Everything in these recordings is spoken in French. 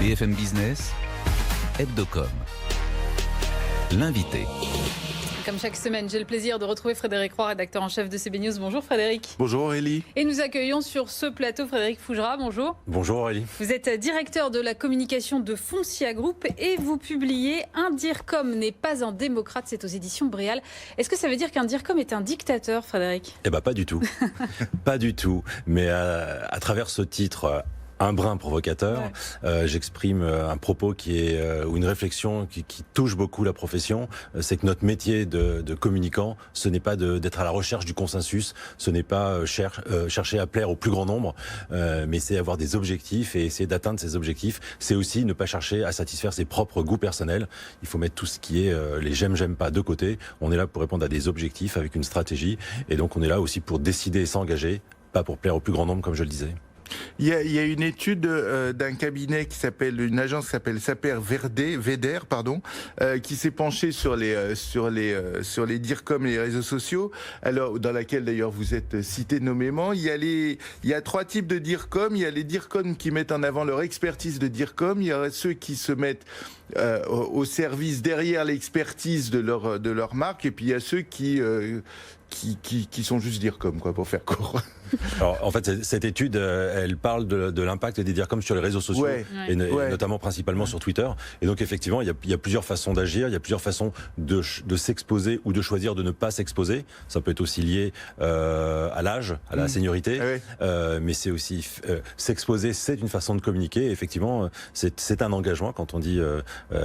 BFM Business, Hebdocom. L'invité. Comme chaque semaine, j'ai le plaisir de retrouver Frédéric Roy, rédacteur en chef de CB News. Bonjour Frédéric. Bonjour Aurélie. Et nous accueillons sur ce plateau Frédéric Fougera. Bonjour. Bonjour Aurélie. Vous êtes directeur de la communication de Foncia Group et vous publiez « Un DIRCOM n'est pas un démocrate », c'est aux éditions Bréal. Est-ce que ça veut dire qu'un DIRCOM est un dictateur, Frédéric ? Eh bien pas du tout. Pas du tout. Mais à travers ce titre... un brin provocateur, j'exprime un propos qui est ou une réflexion qui touche beaucoup la profession. C'est que notre métier de communicant, ce n'est pas d'être à la recherche du consensus, ce n'est pas chercher à plaire au plus grand nombre, mais c'est avoir des objectifs et essayer d'atteindre ces objectifs. C'est aussi ne pas chercher à satisfaire ses propres goûts personnels. Il faut mettre tout ce qui est les j'aime pas de côté. On est là pour répondre à des objectifs avec une stratégie, et donc on est là aussi pour décider et s'engager, pas pour plaire au plus grand nombre comme je le disais. Il y a une étude d'un cabinet une agence qui s'appelle Saper Veder, qui s'est penchée sur les DIRCOM et les réseaux sociaux. Alors, dans laquelle d'ailleurs vous êtes cité nommément. Il y a trois types de DIRCOM. Il y a les DIRCOM qui mettent en avant leur expertise de DIRCOM. Il y a ceux qui se mettent au service derrière l'expertise de leur marque. Et puis il y a ceux qui sont juste DIRCOM, quoi, pour faire court. Alors, en fait, cette étude, elle parle de l'impact des DIRCOM sur les réseaux sociaux, et notamment principalement sur Twitter. Et donc, effectivement, il y a plusieurs façons d'agir, il y a plusieurs façons de s'exposer ou de choisir de ne pas s'exposer. Ça peut être aussi lié à l'âge, à la seniorité, mais c'est aussi s'exposer, c'est une façon de communiquer. Et effectivement, c'est un engagement. Quand on dit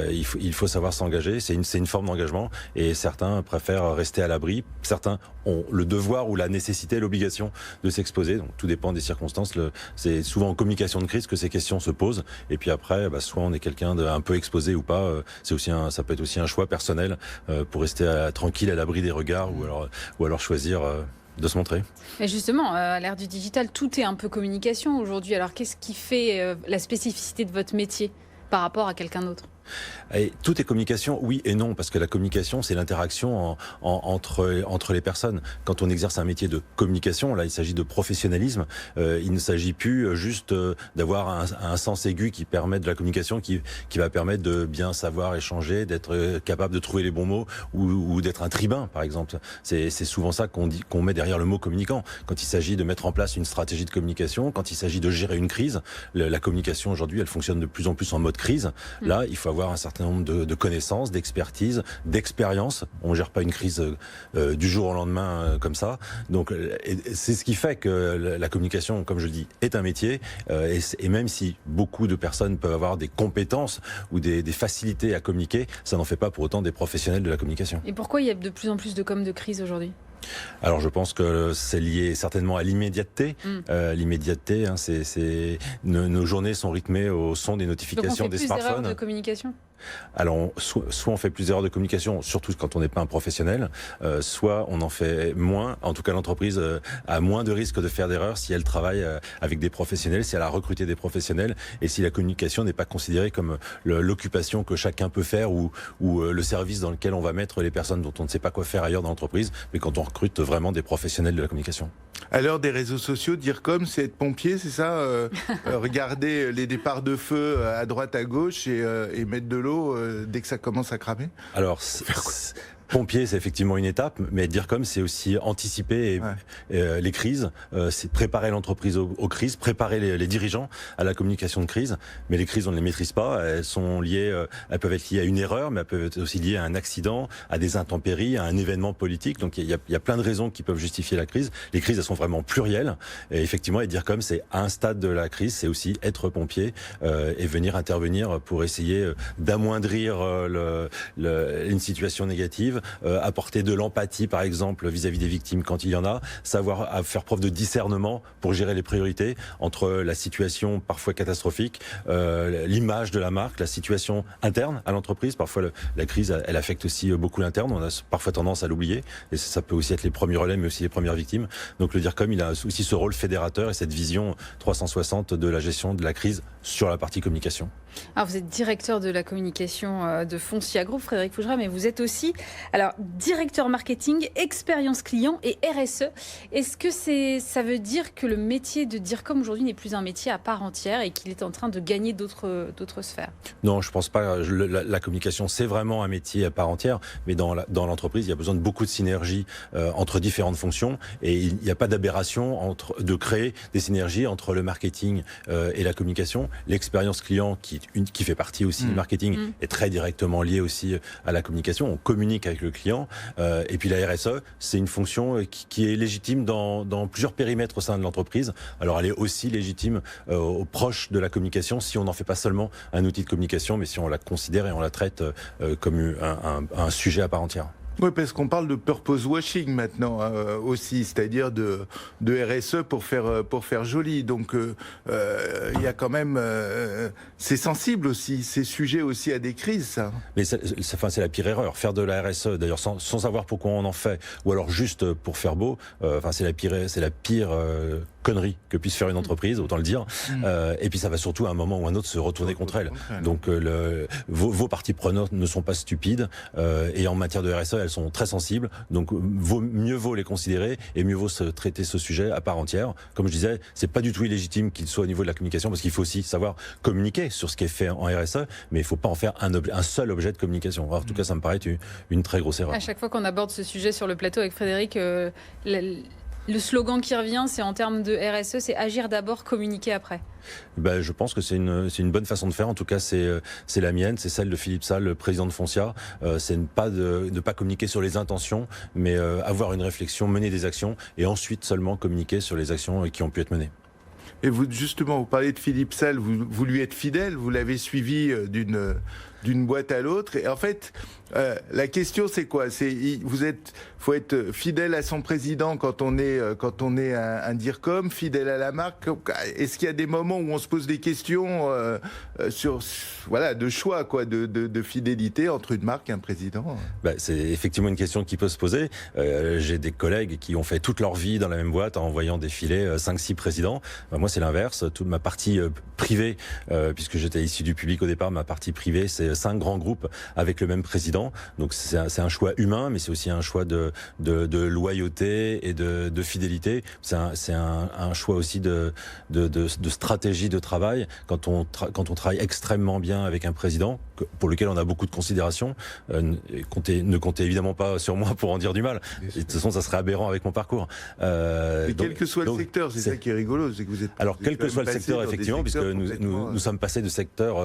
il faut savoir s'engager, c'est une forme d'engagement. Et certains préfèrent rester à l'abri. Certains ont le devoir ou la nécessité, l'obligation de s'exposer. Donc tout dépend des circonstances. C'est souvent en communication de crise que ces questions se posent. Et puis après, soit on est quelqu'un d'un peu exposé ou pas. Ça peut être aussi un choix personnel pour rester tranquille à l'abri des regards ou alors choisir de se montrer. Mais justement, à l'ère du digital, tout est un peu communication aujourd'hui. Alors qu'est-ce qui fait la spécificité de votre métier par rapport à quelqu'un d'autre ? Et tout est communication, oui et non, parce que la communication, c'est l'interaction entre les personnes. Quand on exerce un métier de communication, là, il s'agit de professionnalisme. Il ne s'agit plus juste d'avoir un sens aigu qui permet de la communication, qui va permettre de bien savoir échanger, d'être capable de trouver les bons mots ou d'être un tribun, par exemple. C'est souvent ça qu'on met derrière le mot communicant. Quand il s'agit de mettre en place une stratégie de communication, quand il s'agit de gérer une crise, la communication aujourd'hui, elle fonctionne de plus en plus en mode crise. Là, il faut avoir un certain nombre de connaissances, d'expertise, d'expérience. On ne gère pas une crise du jour au lendemain comme ça. Donc, c'est ce qui fait que la communication, comme je le dis, est un métier. Et même si beaucoup de personnes peuvent avoir des compétences ou des facilités à communiquer, ça n'en fait pas pour autant des professionnels de la communication. Et pourquoi il y a de plus en plus de com de crise aujourd'hui ? Alors je pense que c'est lié certainement à l'immédiateté. L'immédiateté, nos journées sont rythmées au son des notifications des smartphones. Donc on fait plus d'erreurs de communication ? Alors, soit on fait plus d'erreurs de communication, surtout quand on n'est pas un professionnel, soit on en fait moins. En tout cas, l'entreprise a moins de risques de faire d'erreurs si elle travaille avec des professionnels, si elle a recruté des professionnels, et si la communication n'est pas considérée comme l'occupation que chacun peut faire ou le service dans lequel on va mettre les personnes dont on ne sait pas quoi faire ailleurs dans l'entreprise, mais quand on recrute vraiment des professionnels de la communication. À l'heure des réseaux sociaux, DIRCOM, c'est être pompier, c'est ça regarder les départs de feu à droite, à gauche et mettre de l'eau dès que ça commence à cramer. Alors, pompier, c'est effectivement une étape, mais DIRCOM, c'est aussi anticiper les crises, c'est préparer l'entreprise aux crises, préparer les dirigeants à la communication de crise. Mais les crises, on ne les maîtrise pas. Elles peuvent être liées à une erreur, mais elles peuvent être aussi liées à un accident, à des intempéries, à un événement politique. Donc il y a plein de raisons qui peuvent justifier la crise. Les crises, elles sont vraiment plurielles. Et effectivement, et DIRCOM, c'est à un stade de la crise, c'est aussi être pompier et venir intervenir pour essayer d'amoindrir une situation négative. Apporter de l'empathie, par exemple, vis-à-vis des victimes quand il y en a, savoir faire preuve de discernement pour gérer les priorités entre la situation parfois catastrophique, l'image de la marque, la situation interne à l'entreprise. Parfois, la crise, elle affecte aussi beaucoup l'interne. On a parfois tendance à l'oublier. Et ça peut aussi être les premiers relais, mais aussi les premières victimes. Donc le DIRCOM, il a aussi ce rôle fédérateur et cette vision 360 de la gestion de la crise sur la partie communication. Alors vous êtes directeur de la communication de Foncia Group, Frédéric Fougera, mais vous êtes aussi Alors, directeur marketing, expérience client et RSE. Est-ce que ça veut dire que le métier de DIRCOM aujourd'hui n'est plus un métier à part entière et qu'il est en train de gagner d'autres sphères? Non, je pense pas. La communication, c'est vraiment un métier à part entière, mais dans l'entreprise, il y a besoin de beaucoup de synergie entre différentes fonctions, et il n'y a pas d'aberration de créer des synergies entre le marketing et la communication. L'expérience client, qui fait partie aussi du marketing, est très directement liée aussi à la communication. On communique avec le client, et puis la RSE, c'est une fonction qui est légitime dans plusieurs périmètres au sein de l'entreprise. Alors elle est aussi légitime aux proches de la communication, si on n'en fait pas seulement un outil de communication, mais si on la considère et on la traite comme un sujet à part entière. Oui, parce qu'on parle de purpose washing maintenant aussi, c'est-à-dire de RSE pour faire joli. Donc il y a quand même, c'est sensible aussi, ces sujets aussi à des crises, ça. Mais c'est la pire erreur, faire de la RSE, d'ailleurs sans savoir pourquoi on en fait, ou alors juste pour faire beau. C'est la pire connerie que puisse faire une entreprise, autant le dire. Et puis ça va surtout à un moment ou à un autre se retourner contre elle. Donc vos parties prenantes ne sont pas stupides, et en matière de RSE, elles sont très sensibles. Donc mieux vaut les considérer et mieux vaut traiter ce sujet à part entière. Comme je disais, c'est pas du tout illégitime qu'il soit au niveau de la communication, parce qu'il faut aussi savoir communiquer sur ce qui est fait en RSE, mais il faut pas en faire un seul objet de communication. Alors, en tout cas, ça me paraît une très grosse erreur. À chaque fois qu'on aborde ce sujet sur le plateau avec Frédéric, le slogan qui revient, c'est en termes de RSE, c'est agir d'abord, communiquer après. Je pense que c'est une bonne façon de faire. En tout cas, c'est la mienne, c'est celle de Philippe Salle, le président de Foncia. C'est ne pas communiquer sur les intentions, mais avoir une réflexion, mener des actions, et ensuite seulement communiquer sur les actions qui ont pu être menées. Et vous, justement, vous parlez de Philippe Salle, vous lui êtes fidèle, vous l'avez suivi d'une boîte à l'autre. Et en fait, la question, c'est quoi? Faut être fidèle à son président quand on est un DIRCOM, fidèle à la marque. Est-ce qu'il y a des moments où on se pose des questions de choix, quoi, de fidélité entre une marque et un président? C'est effectivement une question qui peut se poser. J'ai des collègues qui ont fait toute leur vie dans la même boîte en voyant défiler 5-6 présidents. Moi, c'est l'inverse. Toute ma partie privée, puisque j'étais issu du public au départ, ma partie privée, c'est 5 grands groupes avec le même président. Donc c'est un choix humain, mais c'est aussi un choix de loyauté et de fidélité. C'est un choix aussi de stratégie de travail. Quand on travaille extrêmement bien avec un président, pour lequel on a beaucoup de considération, ne comptez évidemment pas sur moi pour en dire du mal. Et de toute façon, ça serait aberrant avec mon parcours. Quel que soit le secteur, c'est ça qui est rigolo, c'est que vous êtes. Alors, quel que soit le secteur, effectivement, puisque nous sommes passés de secteurs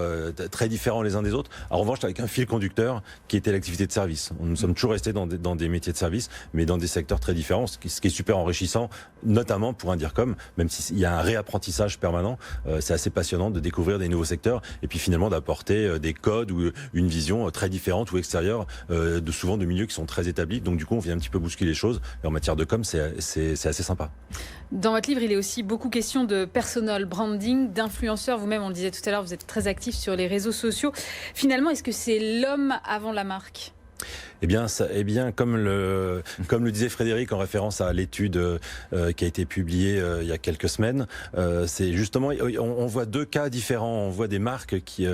très différents les uns des autres. En revanche, avec un fil conducteur qui était l'activité de service. Nous sommes toujours restés dans des métiers de service, mais dans des secteurs très différents, ce qui est super enrichissant, notamment pour un DIRCOM, même s'il y a un réapprentissage permanent. C'est assez passionnant de découvrir des nouveaux secteurs et puis finalement d'apporter des codes ou une vision très différente ou extérieure, souvent de milieux qui sont très établis. Donc du coup, on vient un petit peu bousculer les choses. Et en matière de com, c'est assez sympa. Dans votre livre, il est aussi beaucoup question de personal branding, d'influenceurs. Vous-même, on le disait tout à l'heure, vous êtes très actif sur les réseaux sociaux. Finalement, est-ce que c'est l'homme avant la marque ? Eh bien, comme le disait Frédéric en référence à l'étude qui a été publiée il y a quelques semaines, c'est justement, on voit 2 cas différents. On voit des marques qui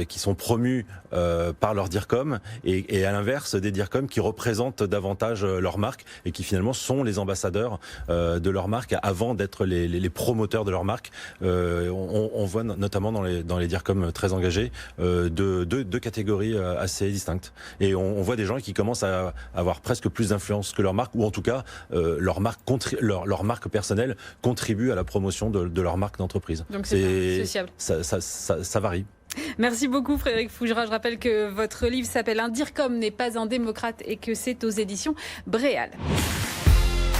sont promues par leur DIRCOM et à l'inverse des DIRCOM qui représentent davantage leur marque et qui finalement sont les ambassadeurs de leur marque avant d'être les promoteurs de leur marque. On voit notamment dans les DIRCOM très engagés deux catégories assez distinctes. Et on voit des gens qui commencent à avoir presque plus d'influence que leur marque, ou en tout cas leur marque personnelle contribue à la promotion de leur marque d'entreprise. Donc c'est sociable. Ça varie. Merci beaucoup Frédéric Fougera. Je rappelle que votre livre s'appelle « Un DIRCOM n'est pas un démocrate » et que c'est aux éditions Bréal.